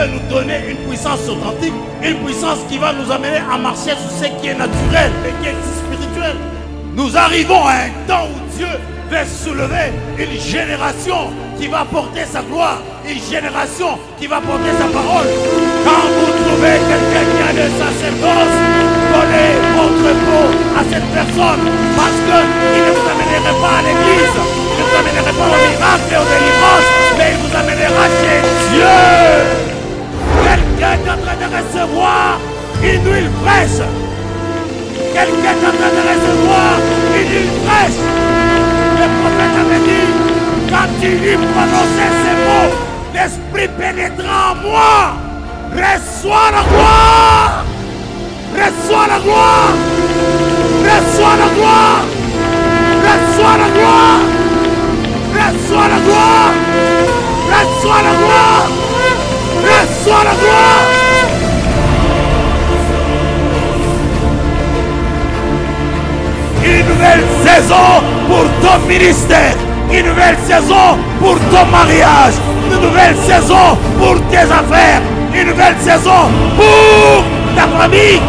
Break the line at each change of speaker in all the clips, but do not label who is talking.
nous donner une puissance authentique, une puissance qui va nous amener à marcher sur ce qui est naturel et qui est spirituel. Nous arrivons à un temps où Dieu va soulever une génération qui va porter sa gloire, une génération qui va porter sa parole. Quand vous trouvez quelqu'un qui a le sacerdoce, donnez votre peau à cette personne, parce qu'il ne vous amènerait pas à l'église, il ne vous amènerait pas au miracle et aux délivrances, mais il vous amènera chez Dieu. Quelqu'un est en train de recevoir une huile fraîche. Quelqu'un est en train de recevoir une huile fraîche. Le prophète avait dit, quand tu lui prononçais ces mots, l'esprit pénétra en moi. Reçois la gloire. Reçois la gloire. Reçois la gloire. Reçois la gloire. Reçois la gloire. Reçois la gloire. Reçois la gloire. Une nouvelle saison pour ton ministère. Une nouvelle saison pour ton mariage. Une nouvelle saison pour tes affaires. Une nouvelle saison pour ta famille.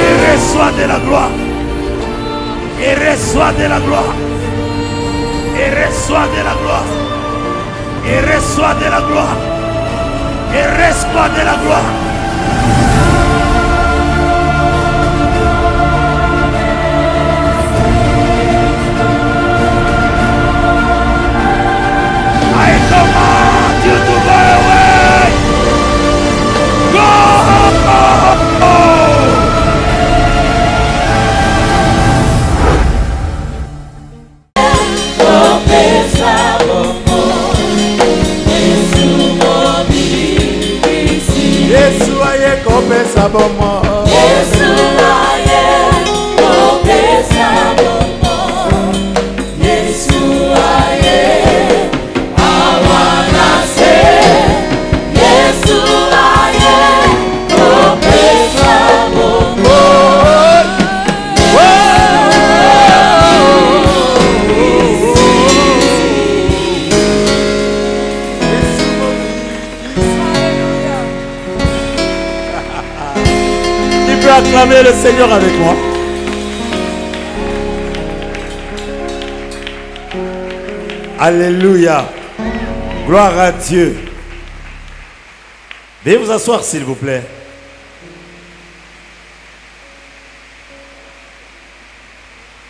Et reçois de la gloire. Et reçois de la gloire. Et reçois de la gloire. Et reçois de la gloire. Et reçois de la gloire. I command you to go away. Go!
Começa bom.
Yesu aye, começa bom. Yesu aye, awa nascer. Yesu aye, começa bom.
Acclamez le Seigneur avec moi. Alléluia. Gloire à Dieu. Veuillez vous asseoir s'il vous plaît.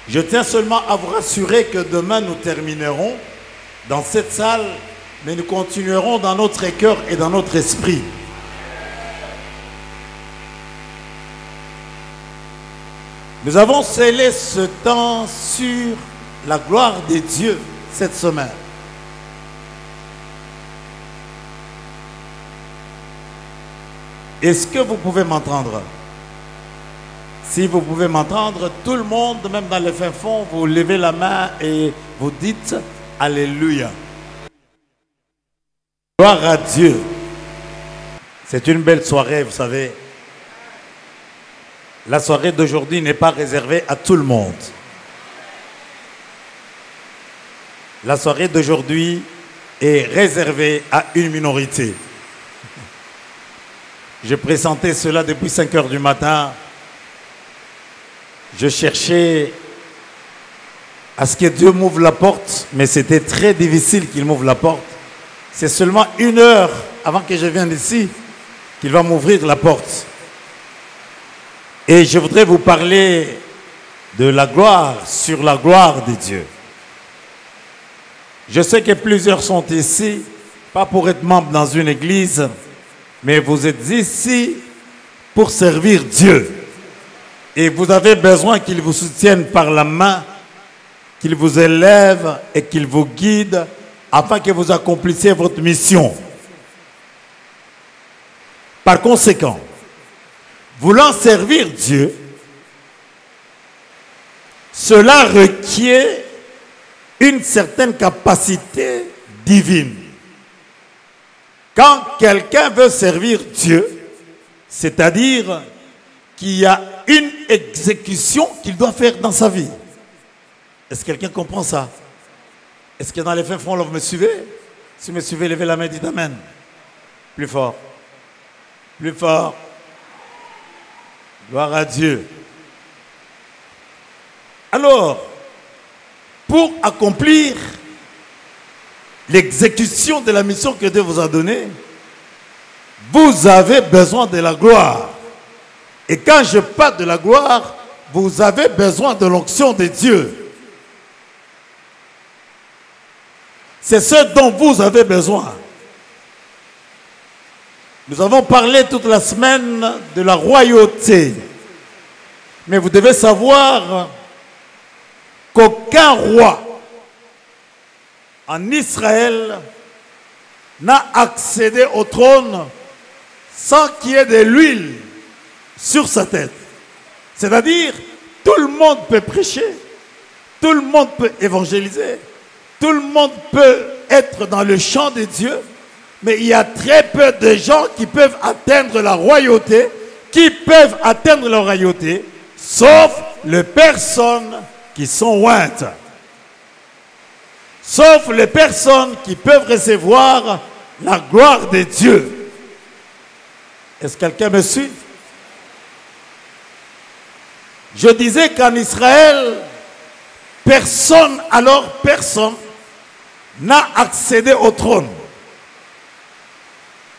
Je tiens seulement à vous rassurer que demain nous terminerons dans cette salle, mais nous continuerons dans notre cœur et dans notre esprit. Nous avons scellé ce temps sur la gloire de Dieu cette semaine. Est-ce que vous pouvez m'entendre? Si vous pouvez m'entendre, tout le monde, même dans le fin fond, vous levez la main et vous dites Alléluia. Gloire à Dieu. C'est une belle soirée, vous savez. La soirée d'aujourd'hui n'est pas réservée à tout le monde. La soirée d'aujourd'hui est réservée à une minorité. Je pressentais cela depuis 5 heures du matin. Je cherchais à ce que Dieu m'ouvre la porte, mais c'était très difficile qu'il m'ouvre la porte. C'est seulement 1 heure avant que je vienne ici qu'il va m'ouvrir la porte. Et je voudrais vous parler de la gloire sur la gloire de Dieu. Je sais que plusieurs sont ici, pas pour être membre dans une église, mais vous êtes ici pour servir Dieu. Et vous avez besoin qu'il vous soutienne par la main, qu'il vous élève et qu'il vous guide afin que vous accomplissiez votre mission. Par conséquent, voulant servir Dieu, cela requiert une certaine capacité divine. Quand quelqu'un veut servir Dieu, c'est-à-dire qu'il y a une exécution qu'il doit faire dans sa vie. Est-ce que quelqu'un comprend ça? Est-ce que dans les fins fonds, vous me suivez? Si vous me suivez, levez la main, dites Amen. Plus fort. Plus fort. Gloire à Dieu. Alors, pour accomplir l'exécution de la mission que Dieu vous a donnée, vous avez besoin de la gloire. Et quand je parle de la gloire, vous avez besoin de l'onction de Dieu. C'est ce dont vous avez besoin. Nous avons parlé toute la semaine de la royauté. Mais vous devez savoir qu'aucun roi en Israël n'a accédé au trône sans qu'il y ait de l'huile sur sa tête. C'est-à-dire, tout le monde peut prêcher, tout le monde peut évangéliser, tout le monde peut être dans le champ de Dieu, mais il y a très peu de gens qui peuvent atteindre la royauté, sauf les personnes qui sont ointes. Sauf les personnes qui peuvent recevoir la gloire de Dieu. Est-ce que quelqu'un me suit? Je disais qu'en Israël, personne n'a accédé au trône.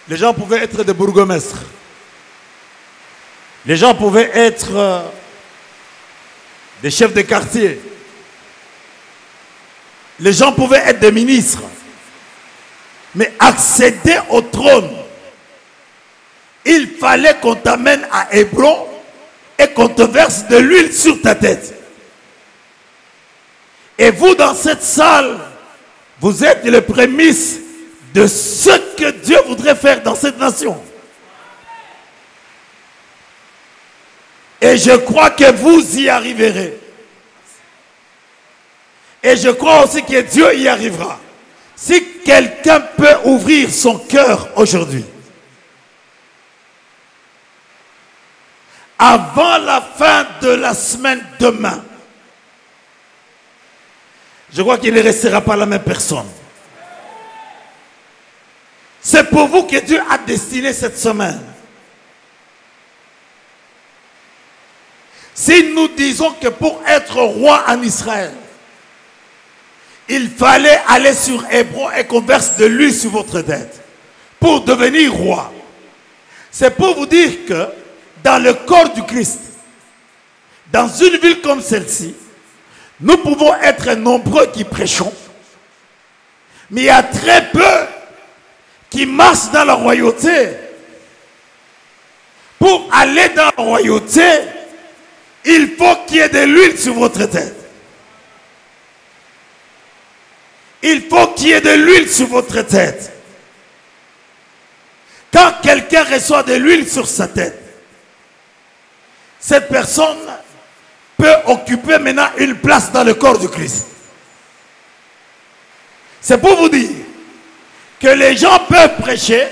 Les gens pouvaient être des bourgmestres. Les gens pouvaient être des chefs de quartier. Les gens pouvaient être des ministres. Mais accéder au trône, il fallait qu'on t'amène à Hébron et qu'on te verse de l'huile sur ta tête. Et vous, dans cette salle, vous êtes les prémices de ce que Dieu voudrait faire dans cette nation. Et je crois que vous y arriverez. Et je crois aussi que Dieu y arrivera. Si quelqu'un peut ouvrir son cœur aujourd'hui, avant la fin de la semaine demain, je crois qu'il ne restera pas la même personne. C'est pour vous que Dieu a destiné cette semaine. Si nous disons que pour être roi en Israël, il fallait aller sur Hébron et qu'on verse de l'huile sur votre tête pour devenir roi. C'est pour vous dire que dans le corps du Christ, dans une ville comme celle-ci, nous pouvons être nombreux qui prêchons, mais il y a très peu qui marchent dans la royauté. Pour aller dans la royauté, il faut qu'il y ait de l'huile sur votre tête. Il faut qu'il y ait de l'huile sur votre tête. Quand quelqu'un reçoit de l'huile sur sa tête, cette personne peut occuper maintenant une place dans le corps du Christ. C'est pour vous dire que les gens peuvent prêcher,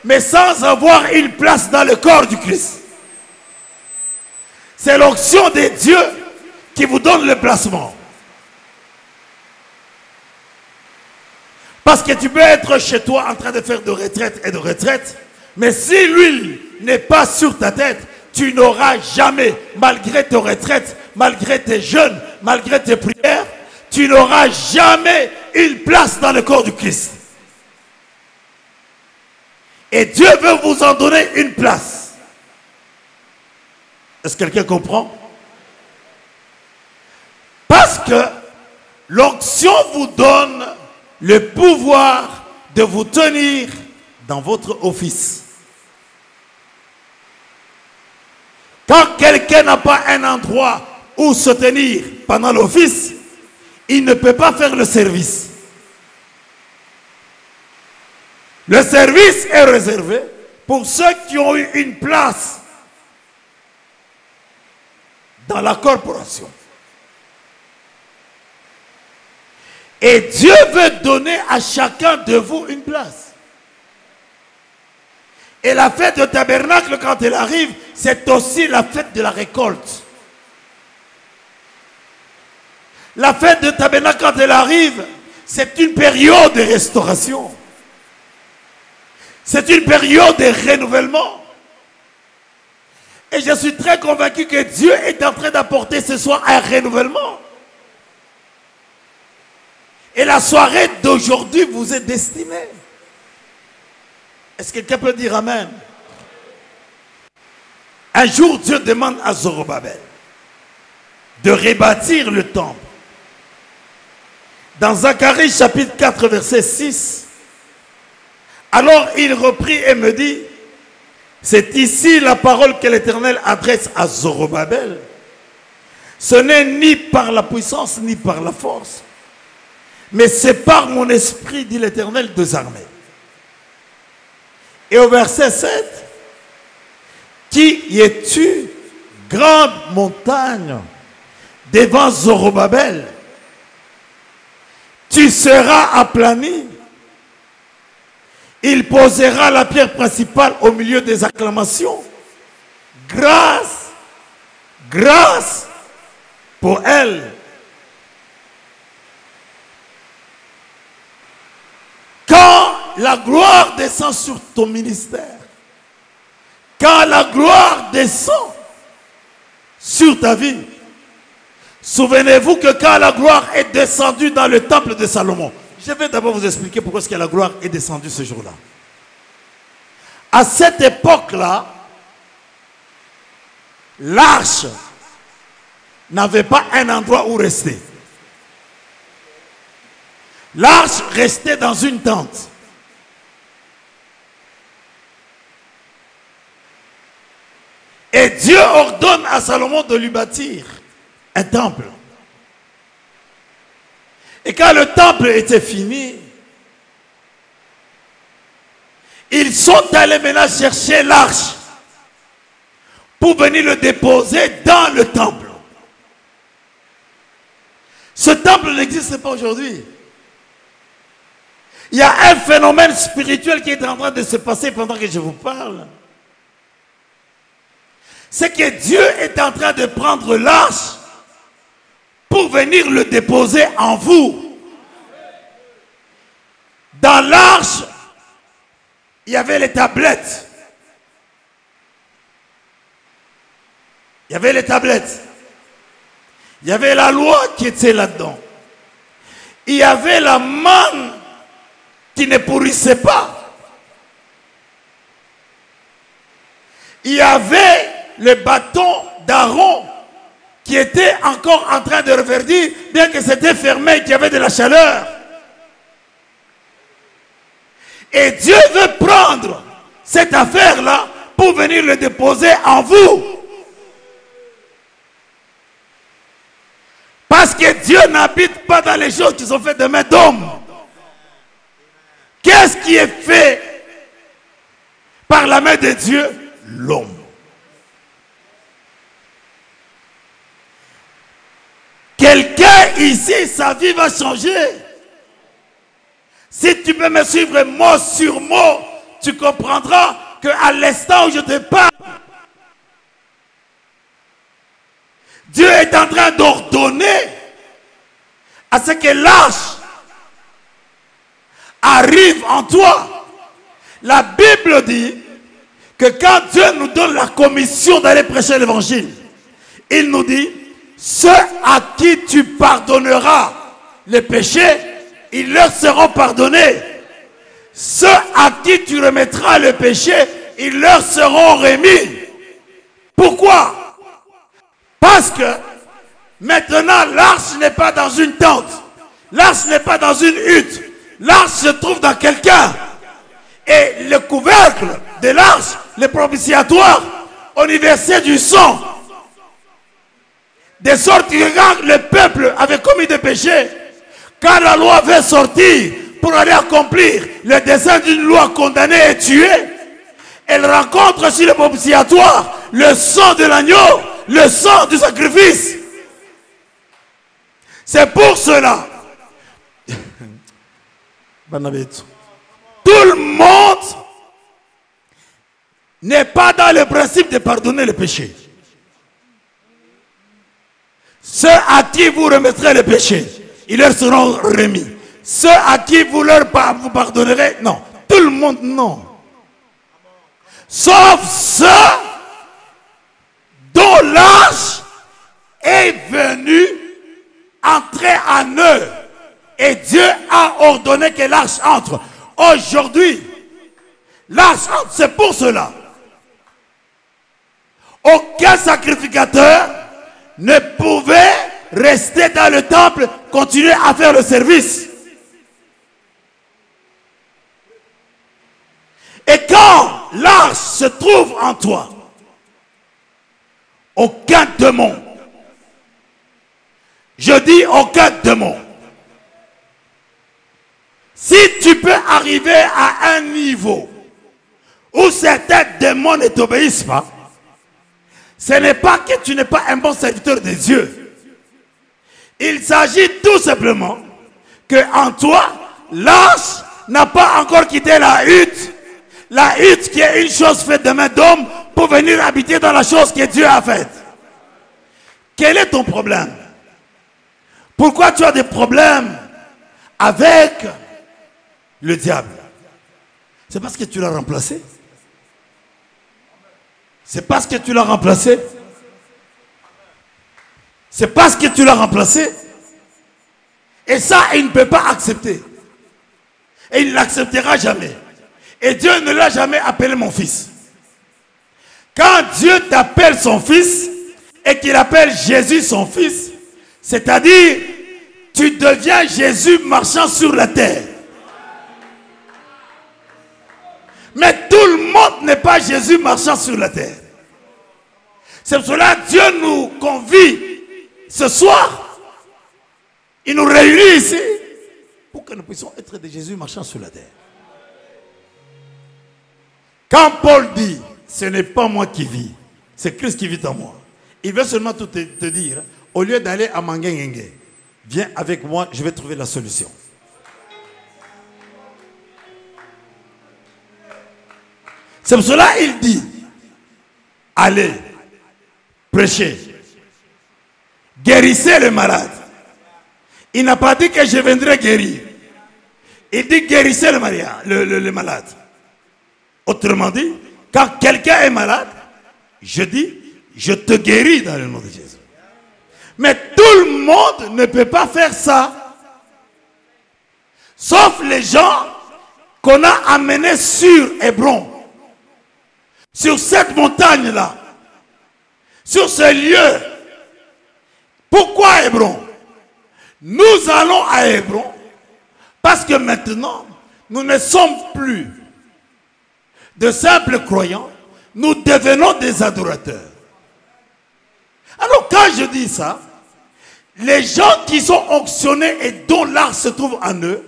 mais sans avoir une place dans le corps du Christ. C'est l'onction de Dieu qui vous donne le placement. Parce que tu peux être chez toi en train de faire de retraite et de retraite, mais si l'huile n'est pas sur ta tête, tu n'auras jamais, malgré tes retraites, malgré tes jeûnes, malgré tes prières, tu n'auras jamais une place dans le corps du Christ. Et Dieu veut vous en donner une place. Est-ce que quelqu'un comprend? Parce que l'onction vous donne le pouvoir de vous tenir dans votre office. Quand quelqu'un n'a pas un endroit où se tenir pendant l'office, il ne peut pas faire le service. Le service est réservé pour ceux qui ont eu une place dans la corporation. Et Dieu veut donner à chacun de vous une place.
Et la fête de tabernacle, quand elle arrive, c'est aussi la fête de la récolte. La fête de tabernacle, quand elle arrive, c'est une période de restauration. C'est une période de renouvellement. Et je suis très convaincu que Dieu est en train d'apporter ce soir un renouvellement. Et la soirée d'aujourd'hui vous est destinée. Est-ce que quelqu'un peut dire Amen? Un jour, Dieu demande à Zorobabel de rebâtir le temple. Dans Zacharie chapitre 4 verset 6, alors il reprit et me dit, c'est ici la parole que l'Éternel adresse à Zorobabel. Ce n'est ni par la puissance ni par la force, mais c'est par mon esprit, dit l'Éternel des armées. Et au verset 7, qui es-tu, grande montagne, devant Zorobabel? Tu seras aplani. Il posera la pierre principale au milieu des acclamations. Grâce, grâce pour elle. Quand la gloire descend sur ton ministère, quand la gloire descend sur ta vie, souvenez-vous que quand la gloire est descendue dans le temple de Salomon, je vais d'abord vous expliquer pourquoi est-ce que la gloire est descendue ce jour-là. À cette époque-là, l'arche n'avait pas un endroit où rester. L'arche restait dans une tente. Et Dieu ordonne à Salomon de lui bâtir un temple. Et quand le temple était fini, ils sont allés maintenant chercher l'arche pour venir le déposer dans le temple. Ce temple n'existe pas aujourd'hui. Il y a un phénomène spirituel qui est en train de se passer pendant que je vous parle. C'est que Dieu est en train de prendre l'arche pour venir le déposer en vous. Dans l'arche, il y avait les tablettes. Il y avait les tablettes. Il y avait la loi qui était là-dedans. Il y avait la manne qui ne pourrissait pas. Il y avait le bâton d'Aaron qui était encore en train de reverdir, bien que c'était fermé et qu'il y avait de la chaleur. Et Dieu veut prendre cette affaire-là pour venir le déposer en vous. Parce que Dieu n'habite pas dans les choses qui sont faites de main d'homme. Qu'est-ce qui est fait par la main de Dieu? L'homme. Quelqu'un ici, sa vie va changer. Si tu peux me suivre mot sur mot, tu comprendras qu'à l'instant où je te parle, Dieu est en train d'ordonner à ce que l'arche arrive en toi. La Bible dit que quand Dieu nous donne la commission d'aller prêcher l'évangile, il nous dit, ceux à qui tu pardonneras les péchés, ils leur seront pardonnés. Ceux à qui tu remettras le péché, ils leur seront remis. Pourquoi? Parce que maintenant l'arche n'est pas dans une tente. L'arche n'est pas dans une hutte. L'arche se trouve dans quelqu'un. Et le couvercle de l'arche, le propitiatoire, on y versait du sang. De sorte que quand le peuple avait commis des péchés, quand la loi avait sorti pour aller accomplir le dessein d'une loi condamnée et tuée, elle rencontre sur le propitiatoire le sang de l'agneau, le sang du sacrifice. C'est pour cela. Tout le monde n'est pas dans le principe de pardonner le péché. Ceux à qui vous remettrez le péché, ils leur seront remis. Ceux à qui vous pardonnerez, non. Tout le monde, non. Sauf ceux dont l'âge est venu entrer en eux. Et Dieu a ordonné que l'arche entre. Aujourd'hui, l'arche entre, c'est pour cela. Aucun sacrificateur ne pouvait rester dans le temple, continuer à faire le service. Et quand l'arche se trouve en toi, aucun démon, je dis aucun démon, si tu peux arriver à un niveau où certains démons ne t'obéissent pas, ce n'est pas que tu n'es pas un bon serviteur de Dieu. Il s'agit tout simplement que en toi, l'arche n'a pas encore quitté la hutte. La hutte qui est une chose faite de main d'homme pour venir habiter dans la chose que Dieu a faite. Quel est ton problème? Pourquoi tu as des problèmes avec le diable? C'est parce que tu l'as remplacé. C'est parce que tu l'as remplacé. C'est parce que tu l'as remplacé. Et ça, il ne peut pas accepter. Et il ne l'acceptera jamais. Et Dieu ne l'a jamais appelé mon fils. Quand Dieu t'appelle son fils et qu'il appelle Jésus son fils, c'est-à-dire, tu deviens Jésus marchant sur la terre. Mais tout le monde n'est pas Jésus marchant sur la terre. C'est pour cela que Dieu nous convie ce soir. Il nous réunit ici pour que nous puissions être des Jésus marchant sur la terre. Quand Paul dit, ce n'est pas moi qui vis, c'est Christ qui vit en moi. Il veut seulement te dire, au lieu d'aller à Mangengue, viens avec moi, je vais trouver la solution. C'est pour cela qu'il dit, allez, prêchez, guérissez les malades. Il n'a pas dit que je viendrai guérir. Il dit guérissez le malade. Autrement dit, quand quelqu'un est malade, je dis, je te guéris dans le nom de Jésus. Mais tout le monde ne peut pas faire ça. Sauf les gens qu'on a amenés sur Hébron. Sur cette montagne-là. Sur ce lieu. Pourquoi Hébron? Nous allons à Hébron parce que maintenant, nous ne sommes plus de simples croyants, nous devenons des adorateurs. Alors quand je dis ça, les gens qui sont onctionnés et dont l'art se trouve en eux,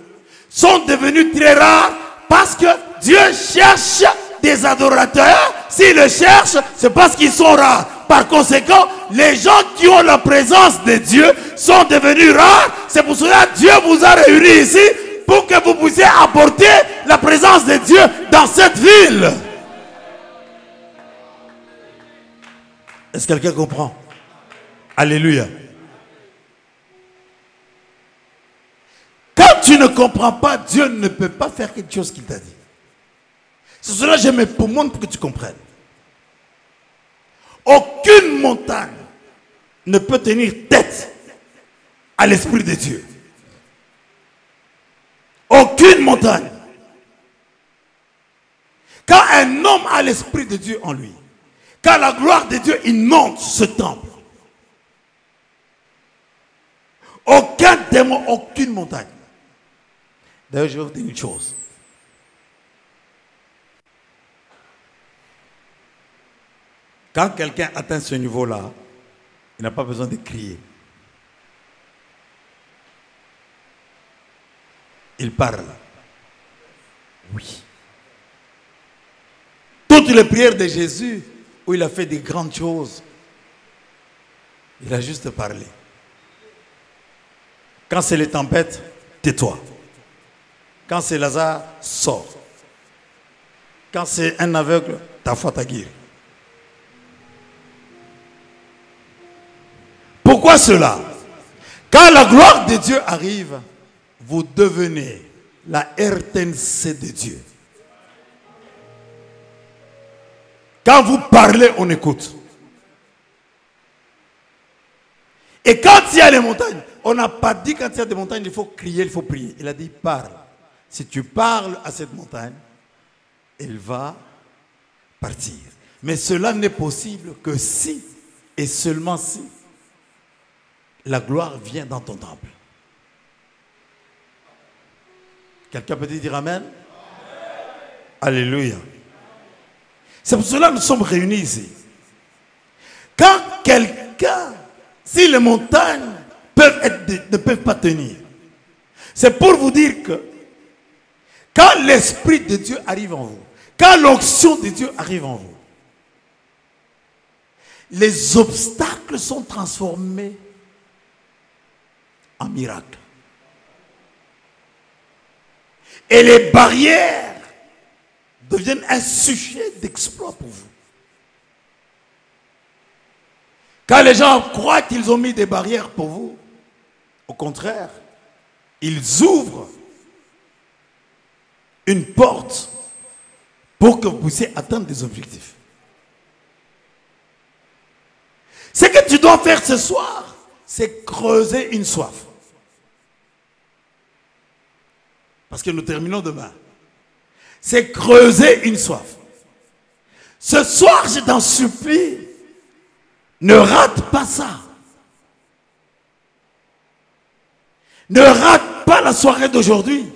sont devenus très rares parce que Dieu cherche des adorateurs. S'il le cherche, c'est parce qu'ils sont rares. Par conséquent, les gens qui ont la présence de Dieu sont devenus rares. C'est pour cela que Dieu vous a réunis ici pour que vous puissiez apporter la présence de Dieu dans cette ville. Est-ce que quelqu'un comprend? Alléluia. Quand tu ne comprends pas, Dieu ne peut pas faire quelque chose qu'il t'a dit. C'est cela que je me pomone pour que tu comprennes. Aucune montagne ne peut tenir tête à l'Esprit de Dieu. Aucune montagne. Quand un homme a l'Esprit de Dieu en lui, quand la gloire de Dieu inonde ce temple, aucun démon, aucune montagne. D'ailleurs, je vais vous dire une chose. Quand quelqu'un atteint ce niveau-là, il n'a pas besoin de crier. Il parle. Oui. Toutes les prières de Jésus, où il a fait des grandes choses, il a juste parlé. Quand c'est les tempêtes, tais-toi. Quand c'est Lazare, sors. Quand c'est un aveugle,
ta foi t'a guéri. Pourquoi cela? Quand la gloire de Dieu arrive, vous devenez la RTNC de Dieu. Quand vous parlez, on écoute. Et quand il y a les montagnes, on n'a pas dit quand il y a des montagnes, il faut crier, il faut prier. Il a dit parle. Si tu parles à cette montagne, elle va partir. Mais cela n'est possible que si, et seulement si, la gloire vient dans ton temple. Quelqu'un peut dire Amen? Alléluia. C'est pour cela que nous sommes réunis ici. Quand quelqu'un, si les montagnes ne peuvent pas tenir, c'est pour vous dire que quand l'Esprit de Dieu arrive en vous, quand l'onction de Dieu arrive en vous, les obstacles sont transformés en miracles. Et les barrières deviennent un sujet d'exploit pour vous. Quand les gens croient qu'ils ont mis des barrières pour vous, au contraire, ils ouvrent une porte pour que vous puissiez atteindre des objectifs. Ce que tu dois faire ce soir, c'est creuser une soif. Parce que nous terminons demain. C'est creuser une soif. Ce soir, je t'en supplie, ne rate pas ça. Ne rate pas la soirée d'aujourd'hui.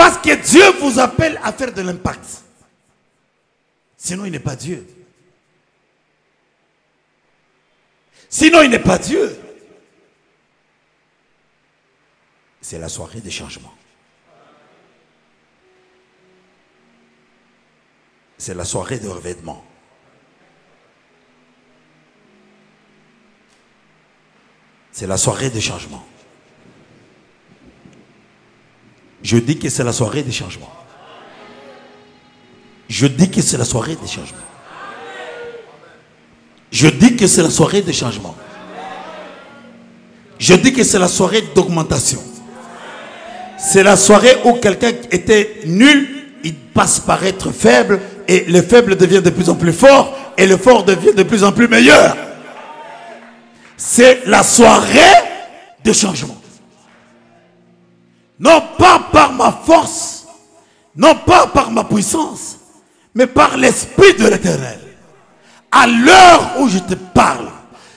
Parce que Dieu vous appelle à faire de l'impact. Sinon, il n'est pas Dieu. Sinon, il n'est pas Dieu. C'est la soirée des changements. C'est la soirée de revêtement. C'est la soirée des changements. Je dis que c'est la soirée des changements. Je dis que c'est la soirée des changements. Je dis que c'est la soirée des changements. Je dis que c'est la soirée d'augmentation. C'est la soirée où quelqu'un était nul, il passe par être faible, et le faible devient de plus en plus fort, et le fort devient de plus en plus meilleur. C'est la soirée de changement. Non pas par ma force, non pas par ma puissance, mais par l'Esprit de l'Éternel. À l'heure où je te parle,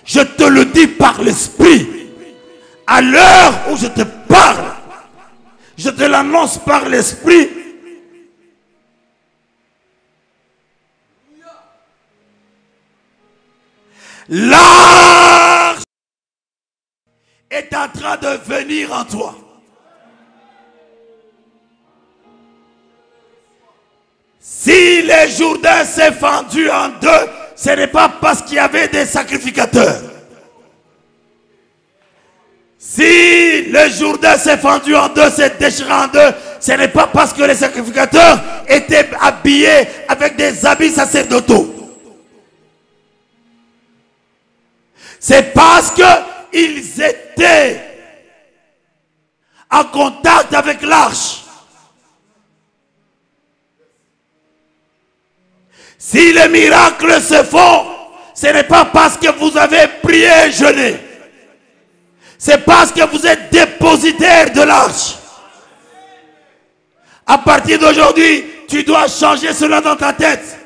je te le dis par l'Esprit. À l'heure où je te parle, je te l'annonce par l'Esprit. L'arche est en train de venir en toi. Si le Jourdain s'est fendu en deux, ce n'est pas parce qu'il y avait des sacrificateurs. Si le Jourdain s'est fendu en deux, s'est déchiré en deux, ce n'est pas parce que les sacrificateurs étaient habillés avec des habits sacerdotaux. C'est parce qu'ils étaient en contact avec l'arche. Si les miracles se font, ce n'est pas parce que vous avez prié et jeûné. C'est parce que vous êtes dépositaire de l'arche. À partir d'aujourd'hui, tu dois changer cela dans ta tête.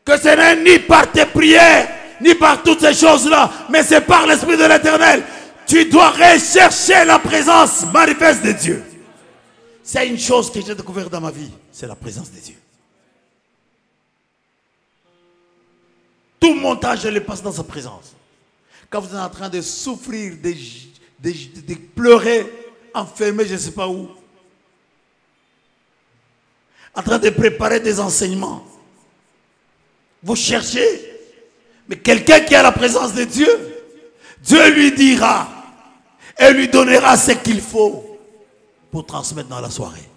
Que ce n'est ni par tes prières, ni par toutes ces choses-là, mais c'est par l'Esprit de l'Éternel. Tu dois rechercher la présence manifeste de Dieu. C'est une chose que j'ai découverte dans ma vie, c'est la présence de Dieu. Tout mon temps, je le passe dans sa présence. Quand vous êtes en train de souffrir, de pleurer, enfermé, je ne sais pas où, en train de préparer des enseignements, vous cherchez, mais quelqu'un qui a la présence de Dieu, Dieu lui dira et lui donnera ce qu'il faut pour transmettre dans la soirée.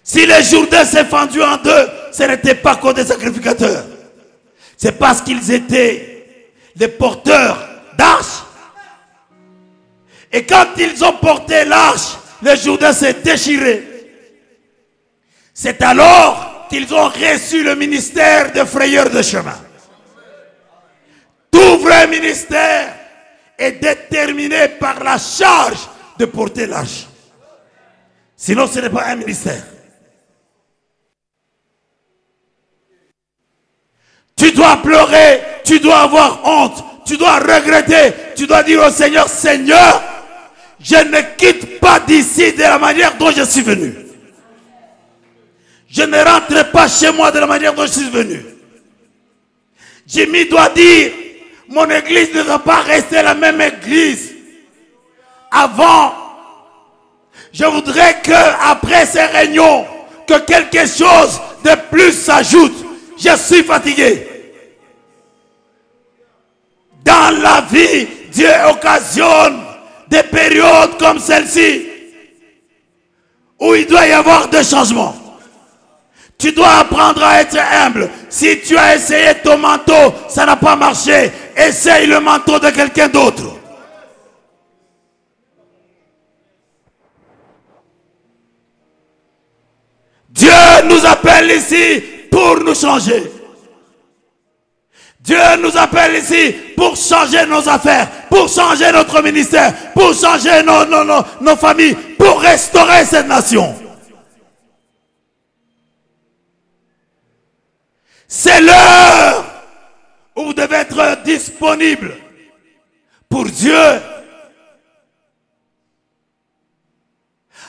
Si le Jourdain s'est fendu en deux, ce n'était pas qu'aux des sacrificateurs. C'est parce qu'ils étaient des porteurs d'arches. Et quand ils ont porté l'arche, le Jourdain s'est déchiré. C'est alors qu'ils ont reçu le ministère de frayeur de chemin. Tout vrai ministère est déterminé par la charge de porter l'arche. Sinon, ce n'est pas un ministère. Tu dois pleurer, tu dois avoir honte, tu dois regretter, tu dois dire au Seigneur, Seigneur, je ne quitte pas d'ici de la manière dont je suis venu. Je ne rentre pas chez moi de la manière dont je suis venu. Jimmy doit dire, mon église ne doit pas rester la même église. Avant, je voudrais qu'après ces réunions, que quelque chose de plus s'ajoute. Je suis fatigué. Dans la vie, Dieu occasionne des périodes comme celle-ci où il doit y avoir des changements. Tu dois apprendre à être humble. Si tu as essayé ton manteau, ça n'a pas marché. Essaye le manteau de quelqu'un d'autre. Dieu nous appelle ici pour nous changer. Dieu nous appelle ici pour changer nos affaires, pour changer notre ministère, pour changer nos familles, pour restaurer cette nation. C'est l'heure où vous devez être disponible pour Dieu.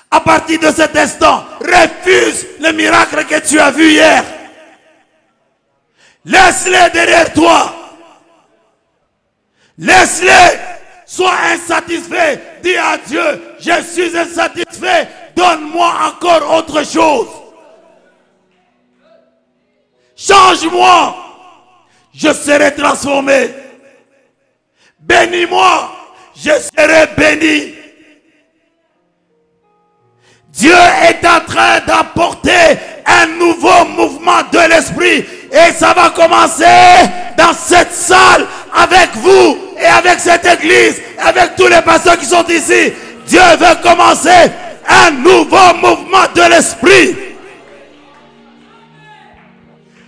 À partir de cet instant, refuse le miracle que tu as vu hier. Laisse-les derrière toi. Laisse-les. Sois insatisfait. Dis à Dieu, je suis insatisfait. Donne-moi encore autre chose. Change-moi. Je serai transformé. Bénis-moi. Je serai béni. Dieu est en train d'apporter un nouveau mouvement de l'esprit. Et ça va commencer dans cette salle avec vous et avec cette église, avec tous les pasteurs qui sont ici. Dieu veut commencer un nouveau mouvement de l'esprit.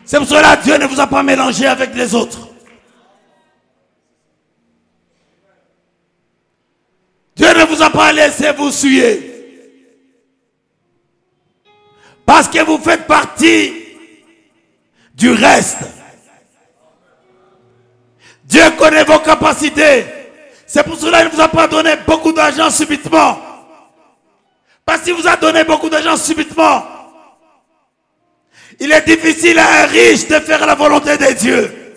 C'est pour cela que Dieu ne vous a pas mélangé avec les autres. Dieu ne vous a pas laissé vous souiller. Parce que vous faites partie du reste. Dieu connaît vos capacités. C'est pour cela qu'il ne vous a pas donné beaucoup d'argent subitement. Parce qu'il vous a donné beaucoup d'argent subitement, il est difficile à un riche de faire la volonté de Dieu.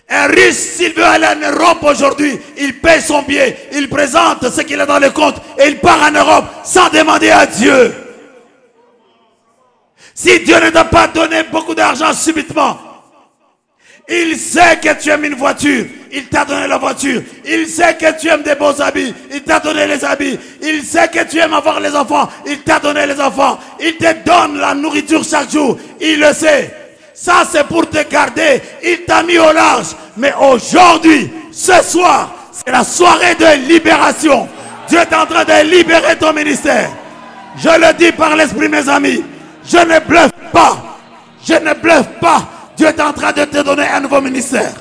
Un riche, s'il veut aller en Europe aujourd'hui, il paye son billet, il présente ce qu'il a dans le compte et il part en Europe sans demander à Dieu. Si Dieu ne t'a pas donné beaucoup d'argent subitement, il sait que tu aimes une voiture, il t'a donné la voiture. Il sait que tu aimes des beaux habits, il t'a donné les habits. Il sait que tu aimes avoir les enfants, il t'a donné les enfants. Il te donne la nourriture chaque jour, il le sait. Ça c'est pour te garder, il t'a mis au large. Mais aujourd'hui, ce soir, c'est la soirée de libération. Dieu est en train de libérer ton ministère. Je le dis par l'esprit, mes amis. Je ne bluffe pas. Je ne bluffe pas. Dieu est en train de te donner un nouveau ministère.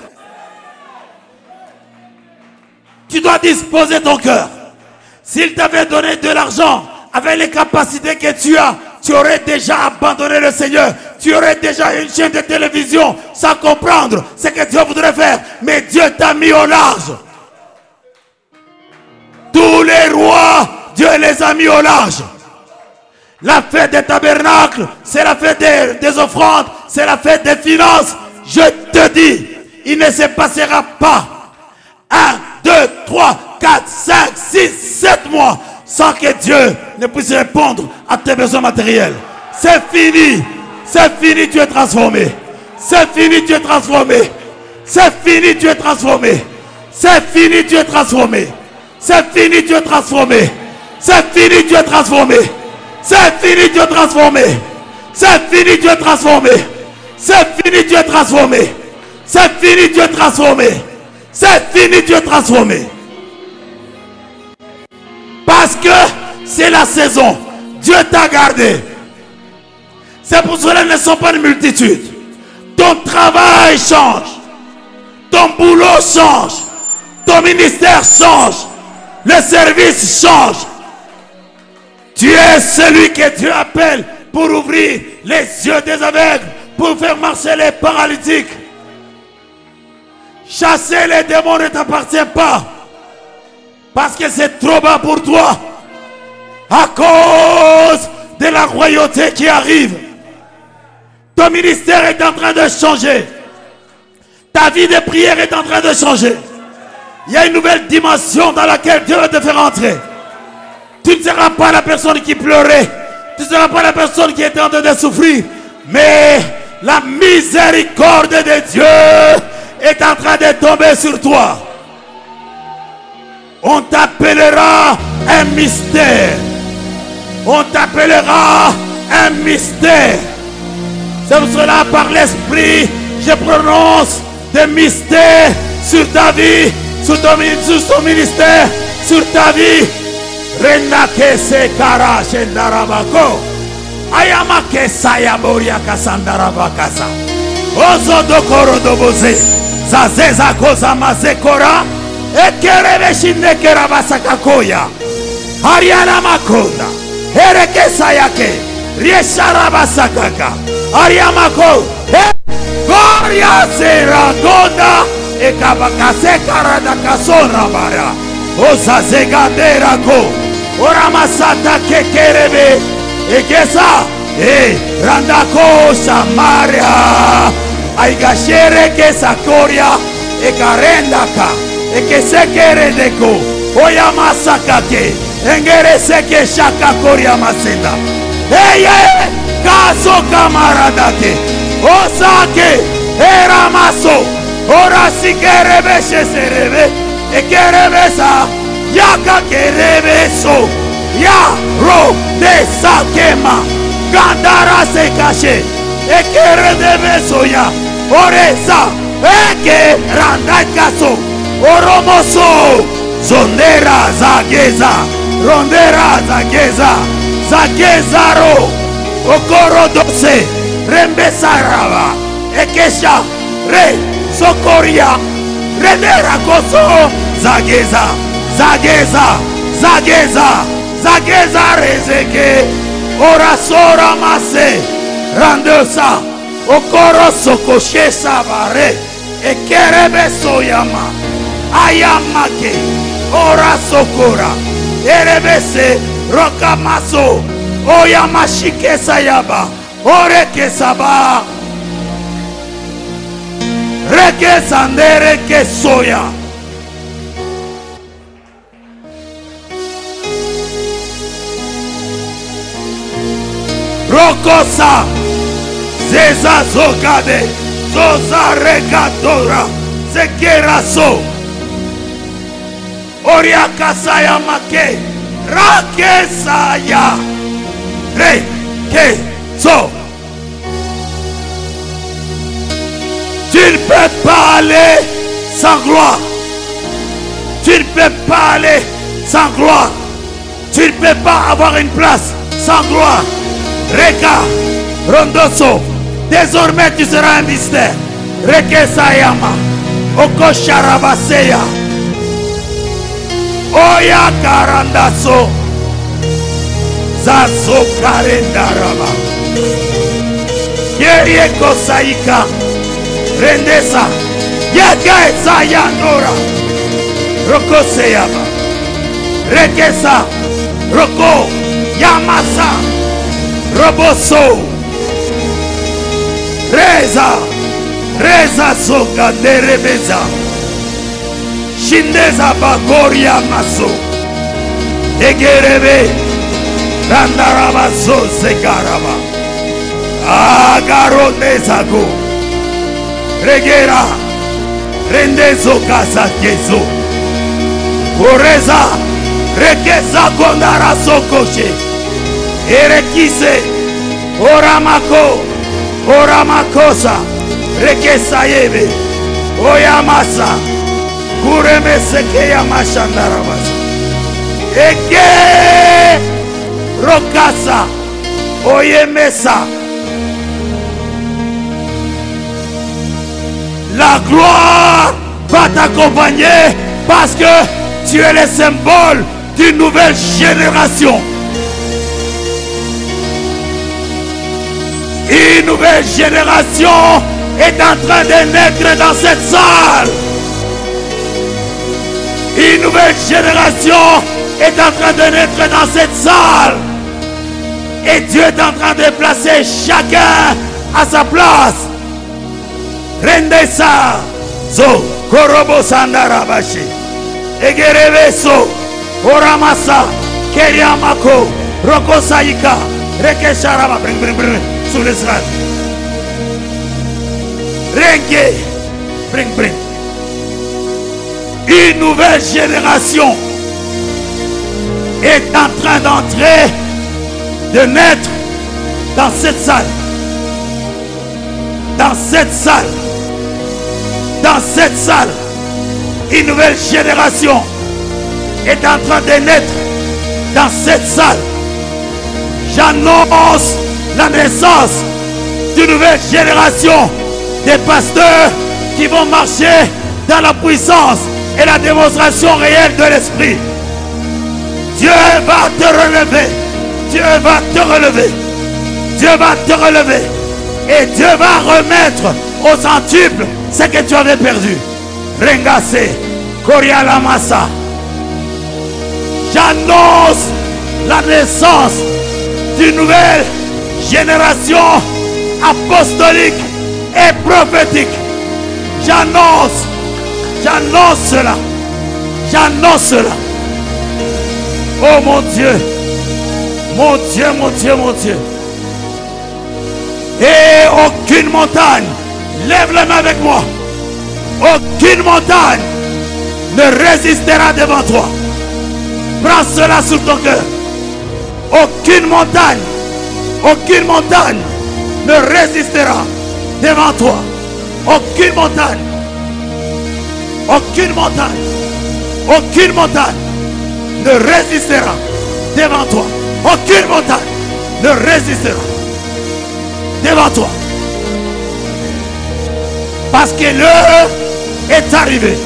Tu dois disposer ton cœur. S'il t'avait donné de l'argent avec les capacités que tu as, tu aurais déjà abandonné le Seigneur. Tu aurais déjà une chaîne de télévision sans comprendre ce que Dieu voudrait faire. Mais Dieu t'a mis au large. Tous les rois, Dieu les a mis au large. La fête des tabernacles, c'est la fête des offrandes, c'est la fête des finances. Je te dis, il ne se passera pas 1, 2, 3, 4, 5, 6, 7 mois sans que Dieu ne puisse répondre à tes besoins matériels. C'est fini. C'est fini, tu es transformé. C'est fini, tu es transformé. C'est fini, tu es transformé. C'est fini, tu es transformé. C'est fini, tu es transformé. C'est fini, tu es transformé. C'est fini, tu es transformé. C'est fini, tu es transformé. C'est fini, tu es transformé. C'est fini, tu es transformé. C'est fini, tu es transformé. Parce que c'est la saison. Dieu t'a gardé. C'est pour cela qu'ils ne sont pas une multitude. Ton travail change. Ton boulot change. Ton ministère change. Le service change. Tu es celui que Dieu appelle pour ouvrir les yeux des aveugles, pour faire marcher les paralytiques. Chasser les démons ne t'appartient pas. Parce que c'est trop bas pour toi. À cause de la royauté qui arrive. Ton ministère est en train de changer. Ta vie de prière est en train de changer. Il y a une nouvelle dimension dans laquelle Dieu va te faire entrer. Tu ne seras pas la personne qui pleurait. Tu ne seras pas la personne qui était en train de souffrir. Mais la miséricorde de Dieu est en train de tomber sur toi. On t'appellera un mystère. On t'appellera un mystère. C'est pour cela, par l'Esprit, je prononce des mystères sur ta vie, sur ton ministère, sur ta vie. Renake se kara shendarabako. Ayama ke sayaboria kasandarabakasa. Ozo dokoro doboze. Zazeza koza mazekora. Ekerebe shinekera basakakoya. Ariana makonda. Ereke sayake. Rieshara basakaka. Ariamako. Goria sera gonda. Ekabakase karada kasora bara. Ozazegandera ko. Oramasata kekerebe. Ekesa. Randako Samaria. Aigashere ke sakoria. Ekarendaka. Ekeseke deko. Oyamasakake. Engereseke shaka koria masenda. Eye. Kaso kamaradake. Osake. Eramaso. Orasi kerebe sheserebe. Ekerebesa. Yaka kerebeso. Ya ro de sakema. Gandara se cache. Ekerebeso ya. Oresa. Eke randakaso. Oromoso. Zondera zageza. Rondera zageza. Zagezaro. Okoro dose. Rembesaraba. Ekesha. Re. Sokoria. Renera koso. Zageza. Zageza. Zageza. Zageza rezeke. Orasora mase. Randosa. Okoro sokoshe sabare. Ekerebe soyama. Ayamake. Ora sokora. Erebese. Rokamaso. Oyamashike sayaba. Oreke saba. Reke sandere ke soya. Rokosa. Zeza zogade. Zoza regatora. Zekeraso. Oriakasaya make. Rakesaya. Rekeso. Tu ne peux pas aller sans gloire. Tu ne peux pas aller sans gloire. Tu ne peux pas avoir une place sans gloire. Reka, Rondoso, désormais tu seras un mystère. Reke Sayama, Okosharabaseya, Oya Karandaso, Zazo Karendaraba, Yerie Kosaika, Rendesa, Yaka Sayandora, Roko Seyama, Rekesa, Roko, Yamasa, Roboso, Reza, Reza Soka Derebeza, Shindeza Bakoria Maso, Egerebe, Randaraba So Sekaraba, Agaro Nezago, Regera, Rendezo Casa Kezo, Oreza, Rekeza Kondara Sokoshe, Erekise, Oramako, Oramakosa, Rekesayebe, Oyamasa, Kuremeseke Yamashandarabasa, Eke, Rokasa, Oyemesa. La gloire va t'accompagner parce que tu es le symbole d'une nouvelle génération. Une nouvelle génération est en train de naître dans cette salle. Une nouvelle génération est en train de naître dans cette salle. Et Dieu est en train de placer chacun à sa place. Rendesa, Zo, Korobo Sandarabashi, Egereveso, Oramasa, Keriamako, Rokosaika, Rekesharaba, bring, sous les rats. Rengue, bring. Une nouvelle génération est en train d'entrer, de naître dans cette salle. Dans cette salle. Dans cette salle, une nouvelle génération est en train de naître dans cette salle. J'annonce la naissance d'une nouvelle génération de pasteurs qui vont marcher dans la puissance et la démonstration réelle de l'Esprit. Dieu va te relever. Dieu va te relever. Dieu va te relever. Et Dieu va remettre au centuple ce que tu avais perdu. Rengase, Korialamasa. J'annonce la naissance d'une nouvelle génération apostolique et prophétique. J'annonce cela. J'annonce cela. Oh mon Dieu. Mon Dieu, mon Dieu, mon Dieu. Et aucune montagne, lève la main avec moi. Aucune montagne ne résistera devant toi. Prends cela sur ton cœur. Aucune montagne ne résistera devant toi. Aucune montagne ne résistera devant toi. Aucune montagne ne résistera devant toi. Parce que l'heure est arrivée.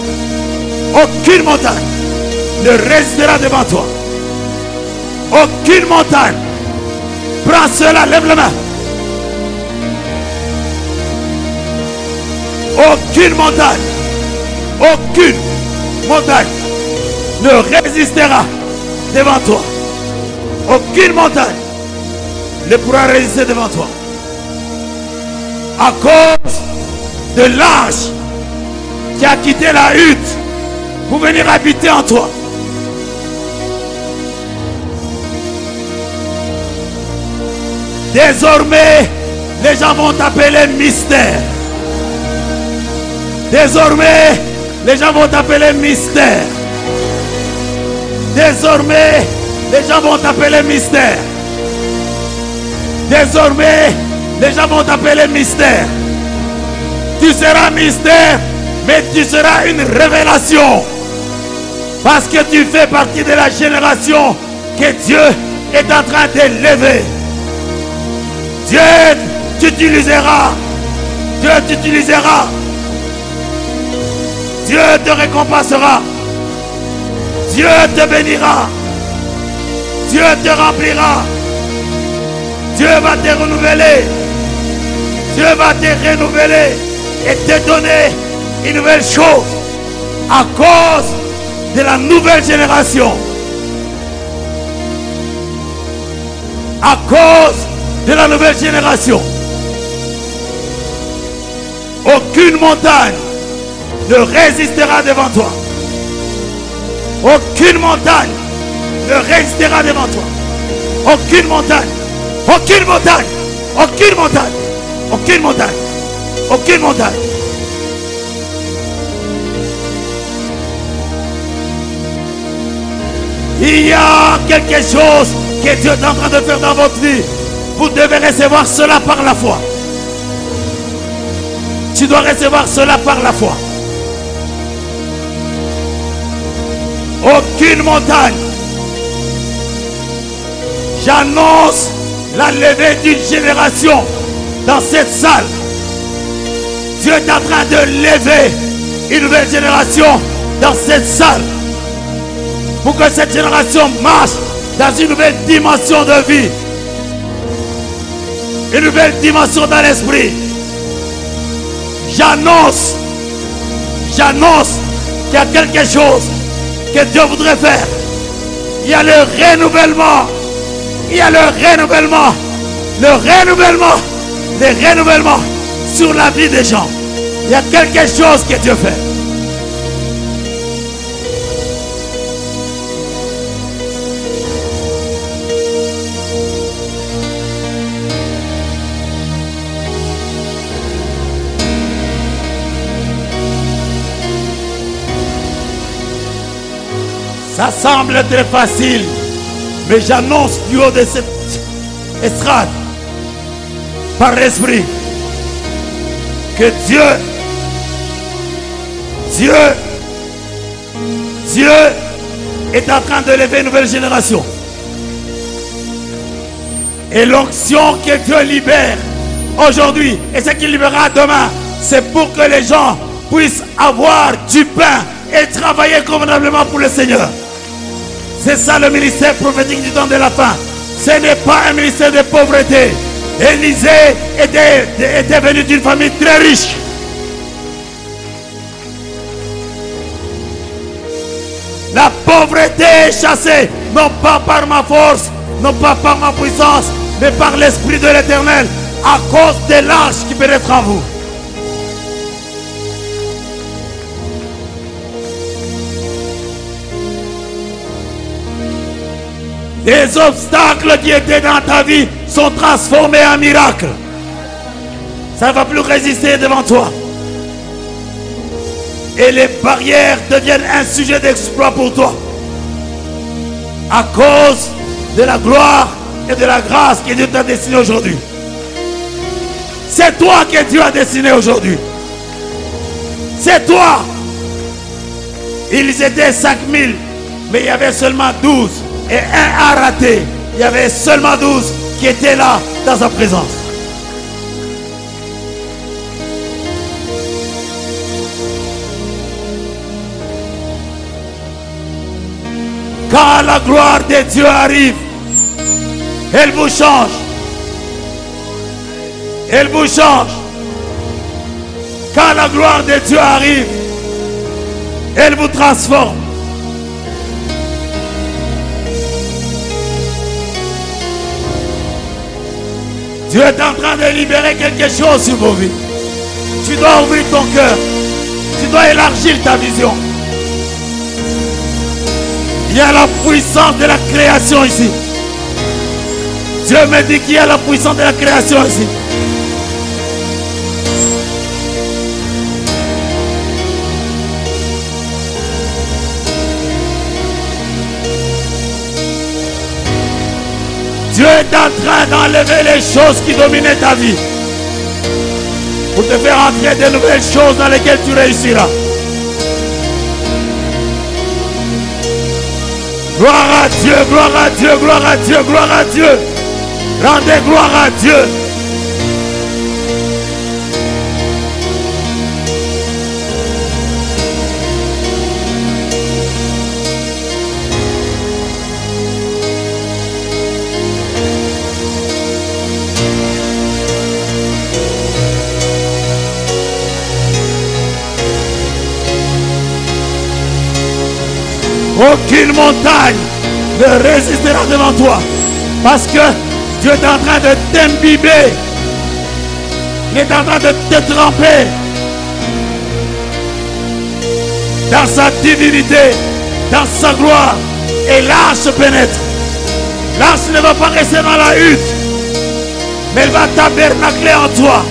Aucune montagne ne résistera devant toi. Aucune montagne. Prends cela, lève la main. Aucune montagne ne résistera devant toi. Aucune montagne ne pourra résister devant toi. À cause de l'ange qui a quitté la hutte pour venir habiter en toi. Désormais, les gens vont t'appeler mystère. Désormais, les gens vont t'appeler mystère. Désormais, les gens vont t'appeler mystère. Désormais, les gens vont t'appeler mystère. Tu seras mystère, mais tu seras une révélation. Parce que tu fais partie de la génération que Dieu est en train d'élever. Dieu t'utilisera. Dieu t'utilisera. Dieu te récompensera. Dieu te bénira. Dieu te remplira. Dieu va te renouveler. Dieu va te renouveler et te donner une nouvelle chose à cause de la nouvelle génération. À cause de la nouvelle génération. Aucune montagne ne résistera devant toi. Aucune montagne ne résistera devant toi. Aucune montagne. Aucune montagne. Aucune montagne. Aucune montagne. Aucune montagne. Il y a quelque chose que que Dieu est en train de faire dans votre vie, vous devez recevoir cela par la foi. Tu dois recevoir cela par la foi. Aucune montagne. J'annonce la levée d'une génération dans cette salle. Dieu est en train de lever une nouvelle génération dans cette salle. Pour que cette génération marche dans une nouvelle dimension de vie. Une nouvelle dimension dans l'esprit. J'annonce qu'il y a quelque chose que Dieu voudrait faire. Il y a le renouvellement. Il y a le renouvellement sur la vie des gens. Il y a quelque chose que Dieu fait. Ça semble très facile, mais j'annonce du haut de cette estrade, par l'esprit, que Dieu est en train de lever une nouvelle génération. Et l'onction que Dieu libère aujourd'hui, et ce qu'il libérera demain, c'est pour que les gens puissent avoir du pain et travailler convenablement pour le Seigneur. C'est ça le ministère prophétique du temps de la fin. Ce n'est pas un ministère de pauvreté. Élisée était venu d'une famille très riche. La pauvreté est chassée, non pas par ma force, non pas par ma puissance, mais par l'Esprit de l'Éternel, à cause de l'ange qui pénètre en vous. Les obstacles qui étaient dans ta vie sont transformés en miracles. Ça ne va plus résister devant toi. Et les barrières deviennent un sujet d'exploit pour toi. À cause de la gloire et de la grâce que Dieu t'a destinée aujourd'hui. C'est toi que Dieu a destiné aujourd'hui. C'est toi. Ils étaient 5000, mais il y avait seulement 12. Et un a raté. Il y avait seulement 12 qui étaient là dans sa présence. Quand la gloire de Dieu arrive, elle vous change. Elle vous change. Quand la gloire de Dieu arrive, elle vous transforme. Dieu est en train de libérer quelque chose sur vos vies. Tu dois ouvrir ton cœur. Tu dois élargir ta vision. Il y a la puissance de la création ici. Dieu me dit qu'il y a la puissance de la création ici. Dieu est en train d'enlever les choses qui dominaient ta vie pour te faire entrer de nouvelles choses dans lesquelles tu réussiras. Gloire à Dieu, gloire à Dieu, gloire à Dieu, gloire à Dieu. Rendez gloire à Dieu. Aucune montagne ne résistera devant toi. Parce que Dieu est en train de t'imbiber. Il est en train de te tremper dans sa divinité, dans sa gloire. Et l'arche pénètre. L'arche ne va pas rester dans la hutte, mais elle va tabernacler en toi.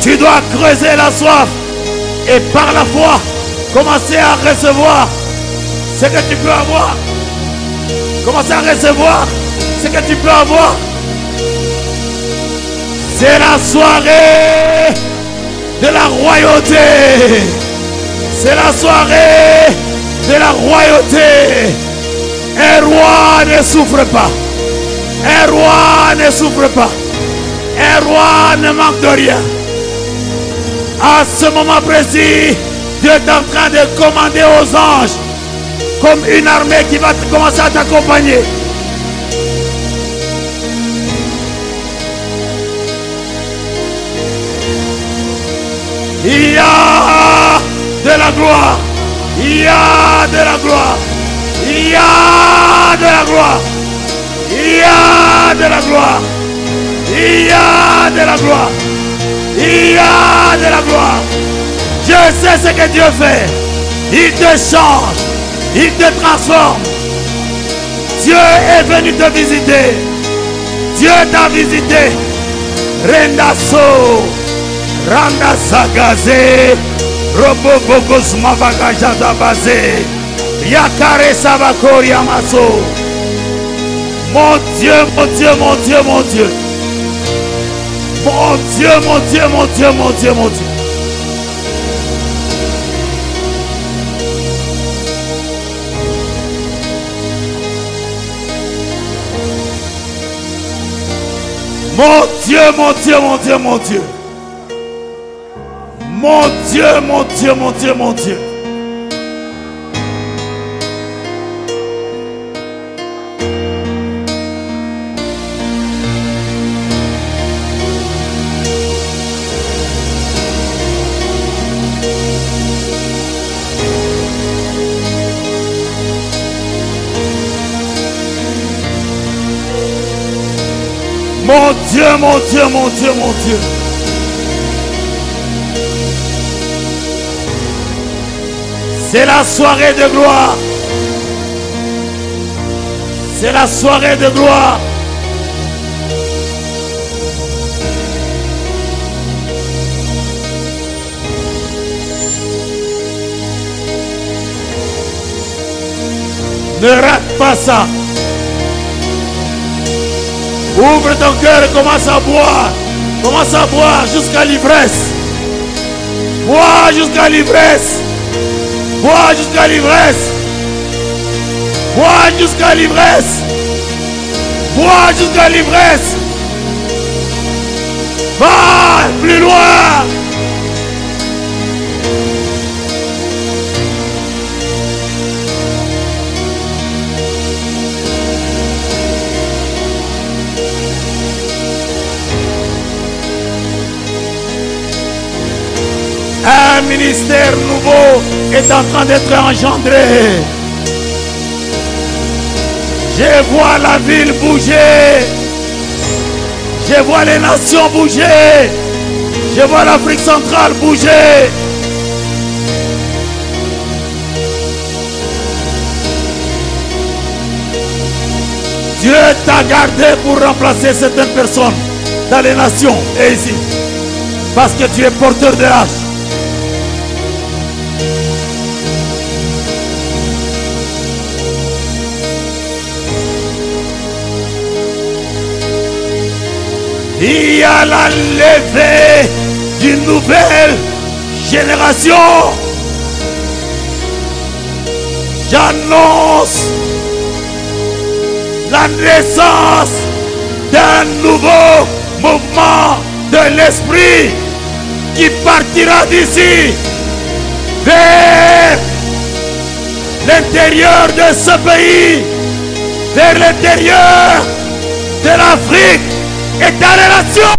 Tu dois creuser la soif et par la foi, commencer à recevoir ce que tu peux avoir. Commencer à recevoir ce que tu peux avoir. C'est la soirée de la royauté. C'est la soirée de la royauté. Un roi ne souffre pas. Un roi ne souffre pas. Un roi ne manque de rien. À ce moment précis, Dieu est en train de commander aux anges comme une armée qui va commencer à t'accompagner. Il y a de la gloire. Il y a de la gloire. Il y a de la gloire. Il y a de la gloire. Il y a de la gloire. Il y a de la gloire. Je sais ce que Dieu fait. Il te change. Il te transforme. Dieu est venu te visiter. Dieu t'a visité. Rendaso. Randa Sagaze. Robo Bogos Mavagajada Baze. Yakare Sabakori Amaso. Mon Dieu, mon Dieu, mon Dieu, mon Dieu. Mon Dieu, mon Dieu, mon Dieu, mon Dieu, mon Dieu. Mon Dieu, mon Dieu, mon Dieu, mon Dieu. Mon Dieu, mon Dieu, mon Dieu, mon Dieu. Mon Dieu, mon Dieu, mon Dieu, mon Dieu. C'est la soirée de gloire. C'est la soirée de gloire. Ne rate pas ça. Ouvre ton cœur et commence à boire. Commence à boire jusqu'à l'ivresse. Bois jusqu'à l'ivresse. Bois jusqu'à l'ivresse. Bois jusqu'à l'ivresse. Bois jusqu'à l'ivresse. Va plus loin. Un ministère nouveau est en train d'être engendré. Je vois la ville bouger. Je vois les nations bouger. Je vois l'Afrique centrale bouger. Dieu t'a gardé pour remplacer certaines personnes dans les nations et ici. Parce que tu es porteur de l'âge. Il y a la levée d'une nouvelle génération. J'annonce la naissance d'un nouveau mouvement de l'esprit qui partira d'ici vers l'intérieur de ce pays, vers l'intérieur de l'Afrique et ta relation.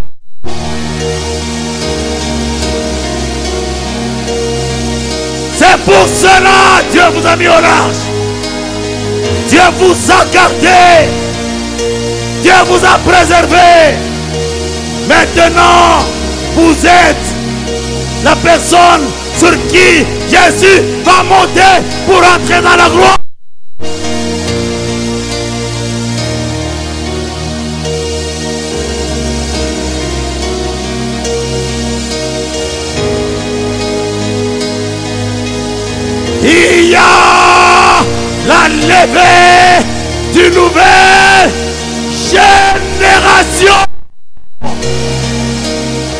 C'est pour cela Dieu vous a mis au large. Dieu vous a gardé. Dieu vous a préservé. Maintenant, vous êtes la personne sur qui Jésus va monter pour entrer dans la gloire. enlever d'une nouvelle génération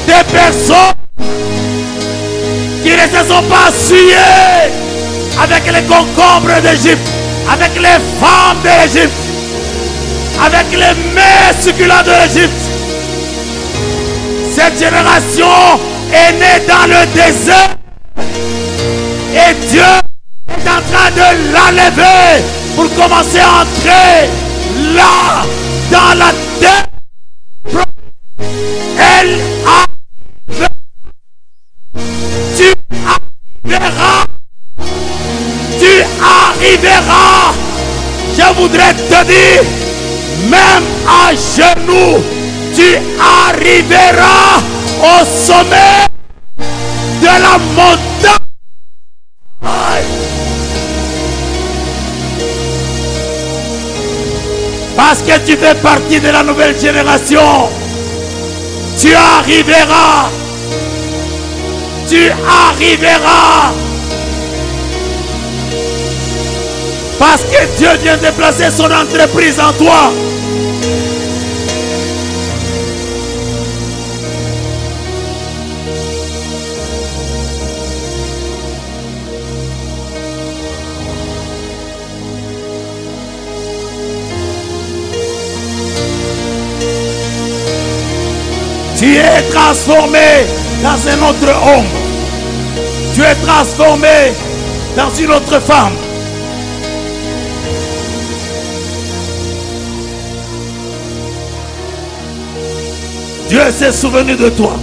des personnes qui ne se sont pas souillées avec les concombres d'Égypte, avec les femmes de l'Égypte, avec les mets succulents de l'Égypte. Cette génération est née dans le désert et Dieu est en train de l'enlever pour commencer à entrer là dans la terre. Elle arrive. Tu arriveras. Tu arriveras. Je voudrais te dire, même à genoux, tu arriveras au sommet de la montagne. Parce que tu fais partie de la nouvelle génération. Tu arriveras. Tu arriveras. Parce que Dieu vient de placer son entreprise en toi. Tu es transformé dans un autre homme. Tu es transformé dans une autre femme. Dieu s'est souvenu de toi.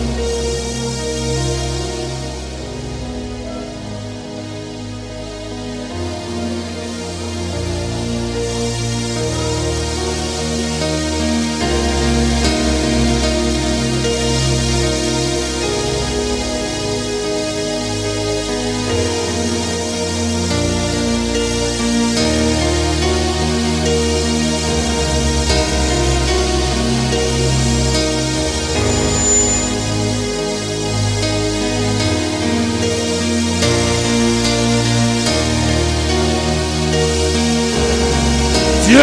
Dieu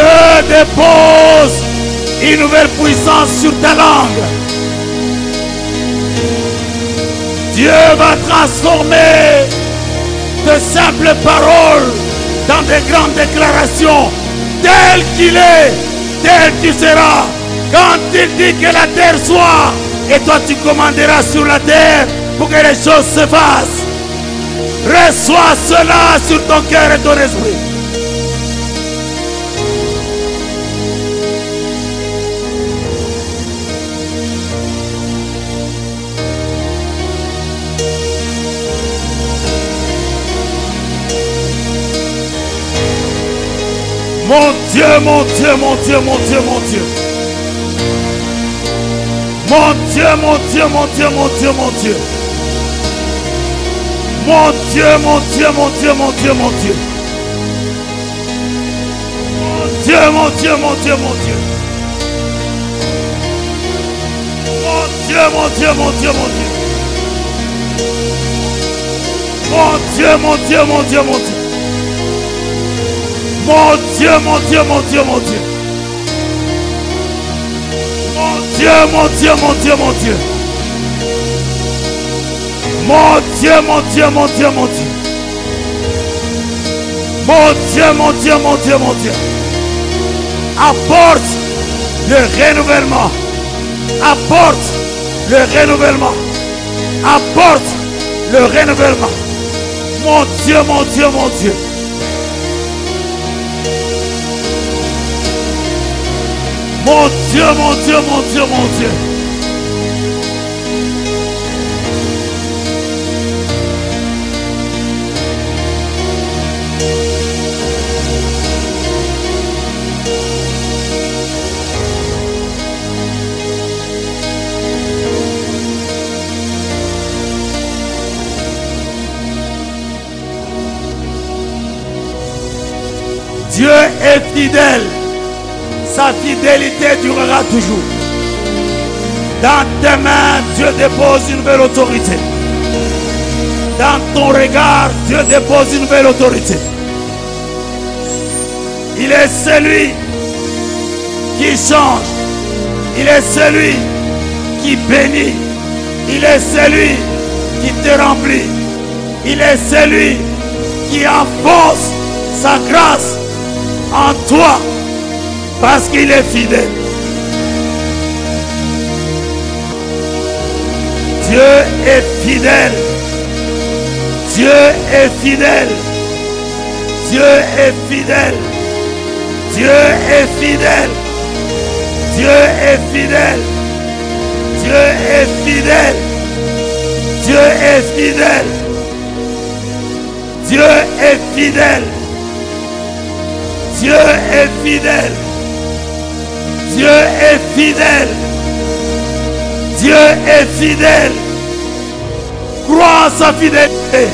dépose une nouvelle puissance sur ta langue. Dieu va transformer de simples paroles dans de grandes déclarations. Tel qu'il est, tel tu seras. Quand il dit que la terre soit, et toi tu commanderas sur la terre pour que les choses se fassent. Reçois cela sur ton cœur et ton esprit. Mon Dieu, mon Dieu, mon Dieu, mon Dieu, mon Dieu. Mon Dieu, mon Dieu, mon Dieu, mon Dieu, mon Dieu. Mon Dieu, mon Dieu, mon Dieu, mon Dieu, mon Dieu. Mon Dieu, mon Dieu, mon Dieu, mon Dieu. Mon Dieu, mon Dieu, mon Dieu, mon Dieu. Mon Dieu, mon Dieu, mon Dieu, mon Dieu. Mon Dieu, mon Dieu, mon Dieu, mon Dieu. Mon Dieu, mon Dieu, mon Dieu, mon Dieu. Mon Dieu, mon Dieu, mon Dieu, mon Dieu. Mon Dieu, mon Dieu, mon Dieu, mon Dieu. Apporte le renouvellement. Apporte le renouvellement. Apporte le renouvellement. Mon Dieu, mon Dieu, mon Dieu. Mon Dieu, mon Dieu, mon Dieu, mon Dieu. Dieu est fidèle. Sa fidélité durera toujours. Dans tes mains, Dieu dépose une nouvelle autorité. Dans ton regard, Dieu dépose une nouvelle autorité. Il est celui qui change. Il est celui qui bénit. Il est celui qui te remplit. Il est celui qui enfonce sa grâce en toi parce qu'il est fidèle. Dieu est fidèle. Dieu est fidèle. Dieu est fidèle. Dieu est fidèle. Dieu est fidèle. Dieu est fidèle. Dieu est fidèle. Dieu est fidèle. Dieu est fidèle. Dieu est fidèle. Dieu est fidèle. Crois à sa fidélité.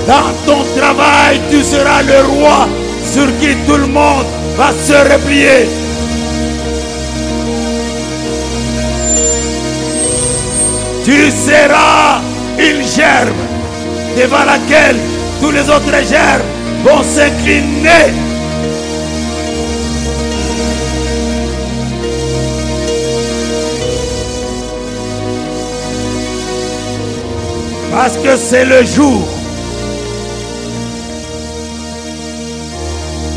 Dans ton travail, tu seras le roi sur qui tout le monde va se replier. Tu seras une gerbe devant laquelle tous les autres gerbes vont s'incliner. Parce que c'est le jour.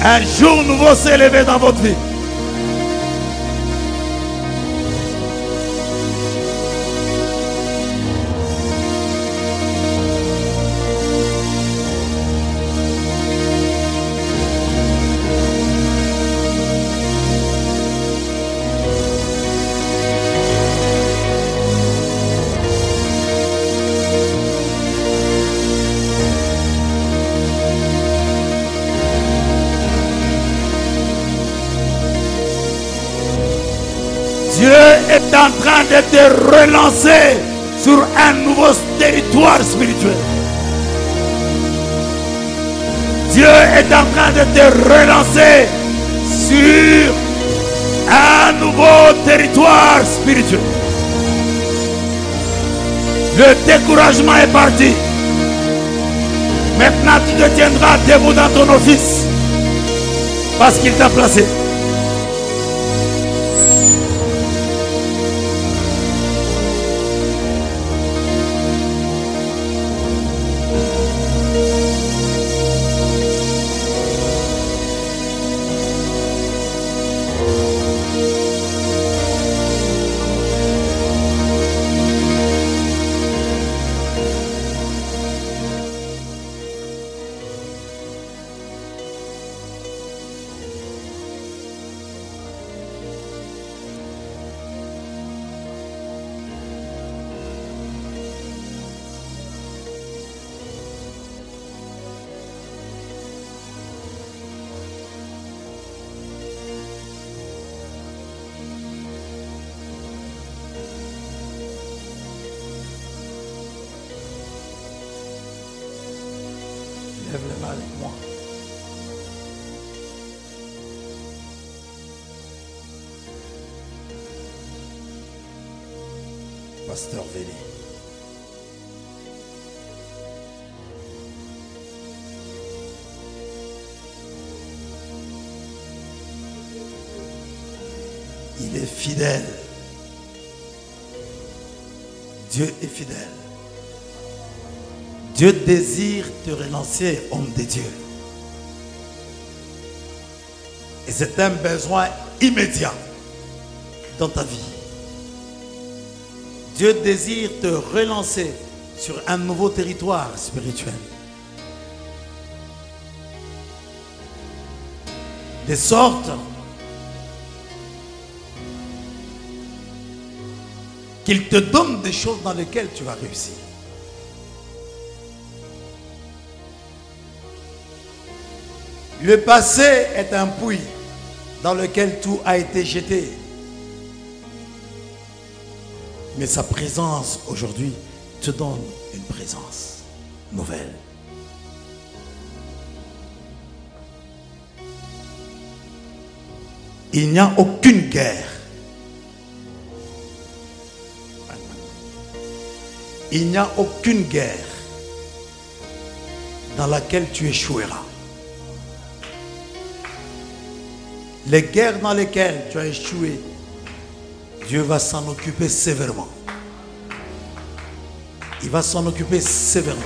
Un jour nouveau s'est levé dans votre vie. Dieu est en train de te relancer sur un nouveau territoire spirituel. Dieu est en train de te relancer sur un nouveau territoire spirituel. Le découragement est parti. Maintenant, tu te tiendras debout dans ton office parce qu'il t'a placé. Lève les mains avec moi. Pasteur Véli. Il est fidèle. Dieu est fidèle. Dieu désire te relancer, homme de Dieu. Et c'est un besoin immédiat dans ta vie. Dieu désire te relancer sur un nouveau territoire spirituel. De sorte qu'il te donne des choses dans lesquelles tu vas réussir. Le passé est un puits dans lequel tout a été jeté. Mais sa présence aujourd'hui te donne une présence nouvelle.
Il n'y a aucune guerre. Il n'y a aucune guerre dans laquelle tu échoueras. Les guerres dans lesquelles tu as échoué, Dieu va s'en occuper sévèrement. Il va s'en occuper sévèrement.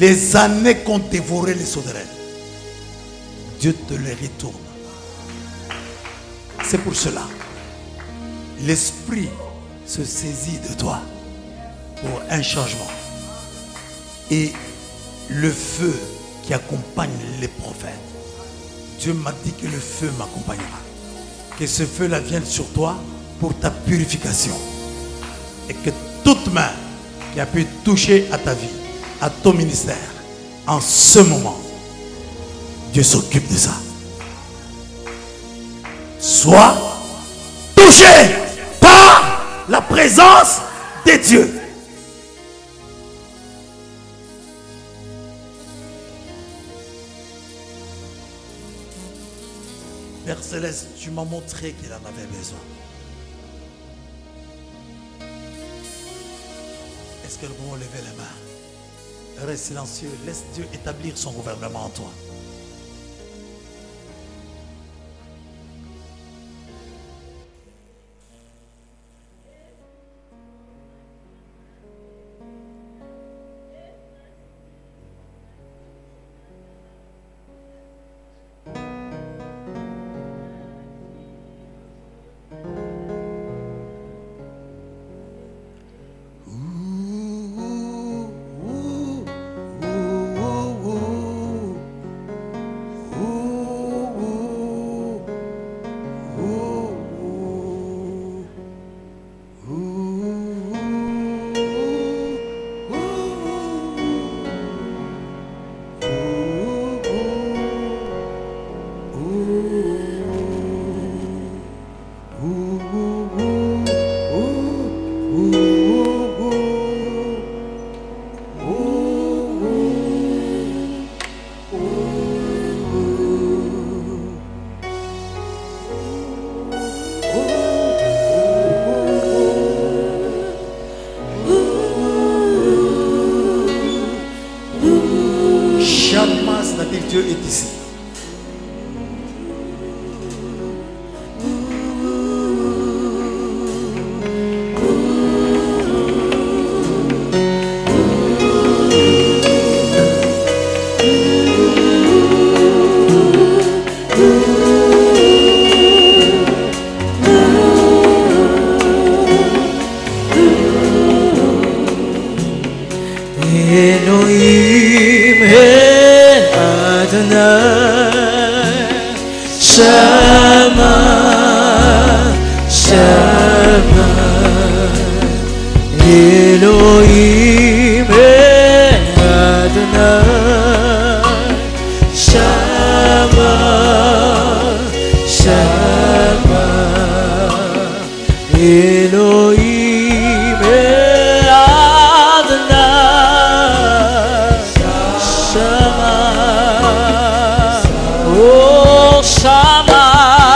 Les années qu'ont dévoré les sauterelles, Dieu te les retourne. C'est pour cela. L'Esprit se saisit de toi pour un changement. Et le feu qui accompagne les prophètes, Dieu m'a dit que le feu m'accompagnera. Que ce feu-là vienne sur toi pour ta purification. Et que toute main qui a pu toucher à ta vie, à ton ministère, en ce moment, Dieu s'occupe de ça. Sois touché par la présence de Dieu. Père Céleste, tu m'as montré qu'il en avait besoin. Est-ce que nous pouvons lever les mains? Reste silencieux, laisse Dieu établir son gouvernement en toi. Dieu est ici.
Shama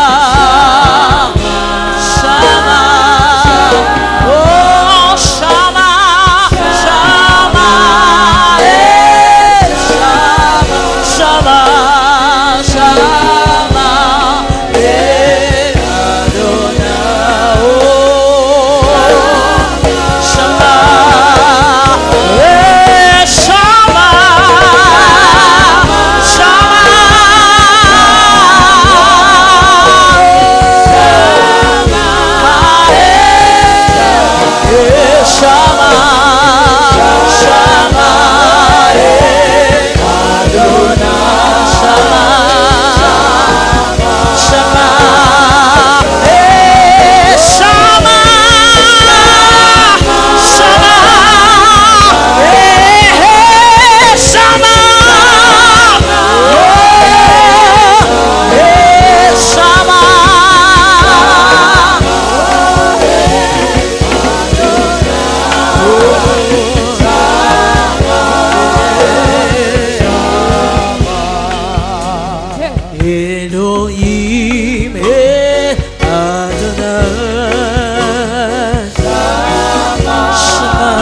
Elohim et Adonai. Shama.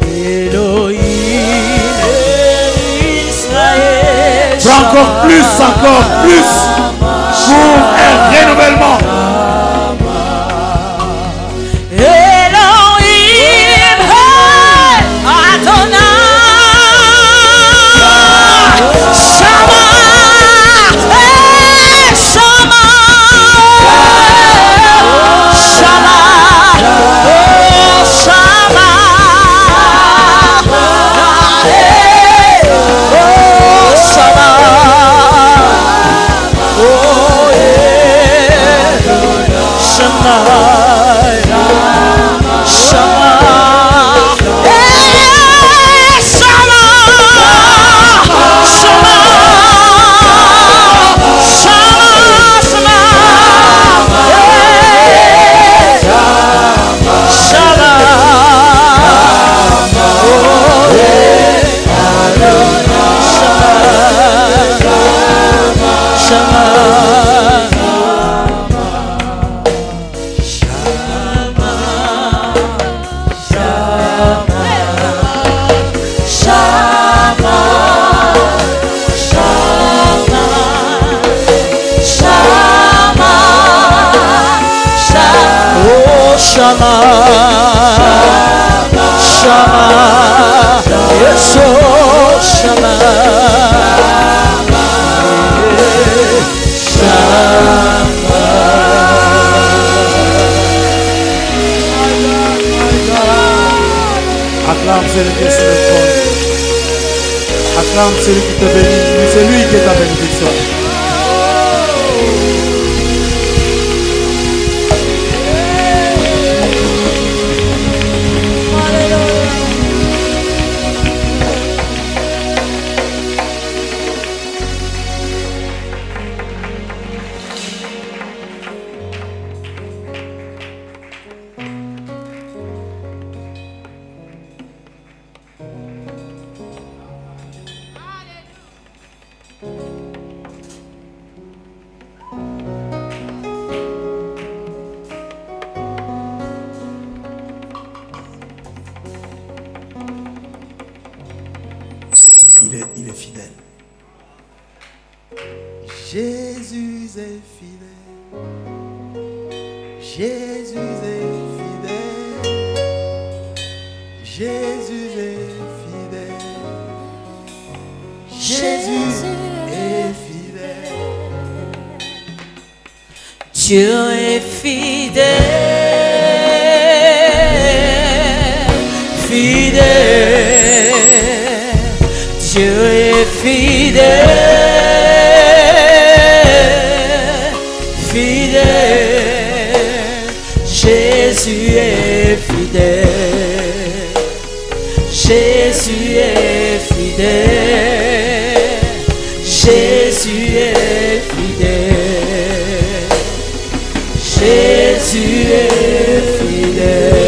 Elohim et Israël.
Encore plus pour un renouvellement.
Elohim Adonai. Shama. Shama. Shama. Shama. Shama, Shama, yes, oh, Shama, Shama.
Acclame celui qui est sur le trône. Acclame celui qui te bénit. C'est lui qui est ta bénédiction.
Il est fidèle.
Jésus est fidèle. Jésus est fidèle. Jésus est fidèle. Jésus est fidèle.
Dieu est fidèle, fidèle. Dieu est fidèle, fidèle. Jésus est fidèle. Jésus est fidèle. Jésus est fidèle. Jésus est fidèle.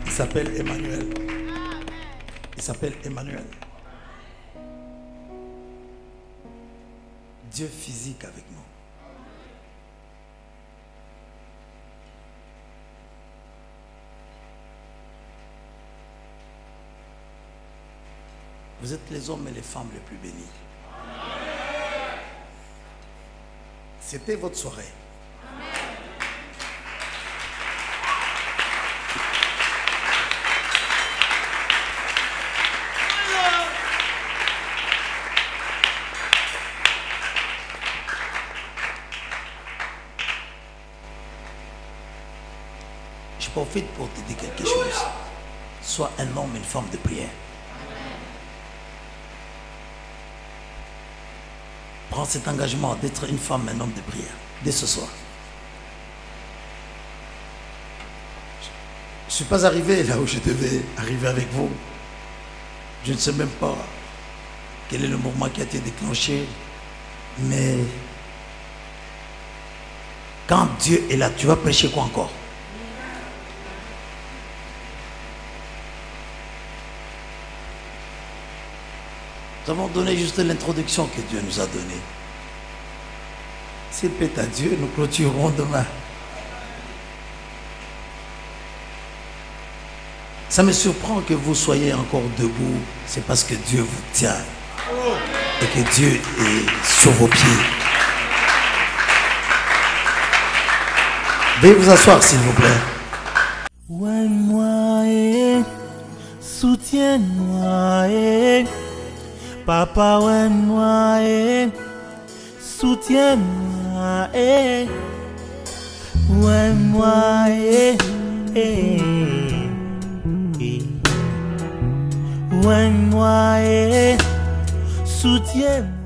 Il s'appelle Emmanuel. Il s'appelle Emmanuel. Dieu physique avec nous. Vous êtes les hommes et les femmes les plus bénis. C'était votre soirée. Je profite pour te dire quelque chose. Sois un homme et une femme de prière. Prends cet engagement d'être une femme et un homme de prière dès ce soir. Je ne suis pas arrivé là où je devais arriver avec vous. Je ne sais même pas
quel est le mouvement qui a été déclenché. Mais quand Dieu est là, tu vas prêcher quoi encore? Nous avons donné juste l'introduction que Dieu nous a donnée. S'il plaît à Dieu, nous clôturerons demain. Ça me surprend que vous soyez encore debout. C'est parce que Dieu vous tient. Et que Dieu est sur vos pieds. Veuillez vous asseoir, s'il vous plaît.
Ouen-moi, soutiens-moi, papa, ouen-moi, soutiens-moi, ouen-moi, ouen-moi, soutiens-moi.